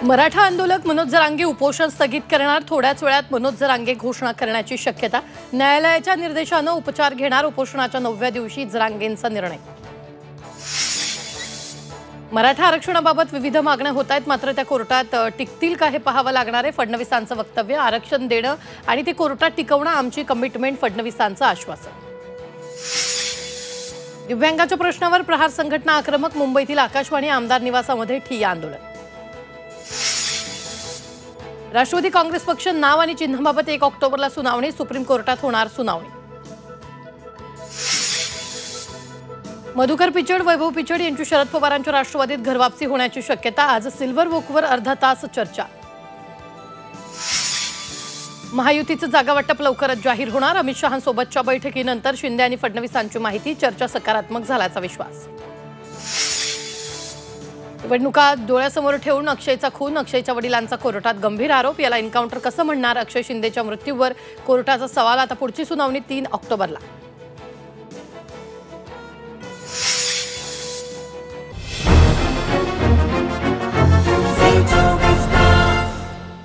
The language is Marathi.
मराठा आंदोलक मनोज जरांगे उपोषण स्थगित करणार। थोड्याच वेळात मनोज जरांगे घोषणा करण्याची शक्यता। न्यायालयाच्या निर्देशाने उपचार घेणार। उपोषणाच्या 9व्या दिवशी जरांगेंचा निर्णय। मराठा आरक्षणाबाबत विविध मागण्या होत आहेत, मात्र त्या कोर्टात टिकतील का हे पाहावं लागणार आहे। फडणवीसांचं वक्तव्य, आरक्षण देणं आणि ते कोर्टात टिकवणं आमची कमिटमेंट, फडणवीसांचं आश्वासन। दिव्यांगाच्या प्रश्नावर प्रहार संघटना आक्रमक। मुंबईतील आकाशवाणी आमदार निवासामध्ये ठिय्या आंदोलन। राष्ट्रवादी काँग्रेस पक्ष नाव आणि चिन्हाबाबत 1 ऑक्टोबरला सुनावणी। सुप्रीम कोर्टात होणार सुनावणी। मधुकर पिचड, वैभव पिचड यांची शरद पवारांच्या राष्ट्रवादीत घरवापसी होण्याची शक्यता। आज सिल्वर वोकवर अर्धा तास चर्चा। महायुतीचं जागा वाटप लवकरच जाहीर होणार। अमित शहांसोबतच्या बैठकीनंतर शिंदे आणि फडणवीसांची माहिती। चर्चा सकारात्मक झाल्याचा विश्वास। निवडणुका डोळ्यासमोर ठेवून अक्षयचा खून, अक्षयच्या वडिलांचा कोर्टात गंभीर आरोप। याला एन्काउंटर कसं म्हणणार? अक्षय शिंदेच्या मृत्यूवर कोर्टाचा सवाल। आता पुढची सुनावणी 3 ऑक्टोबरला।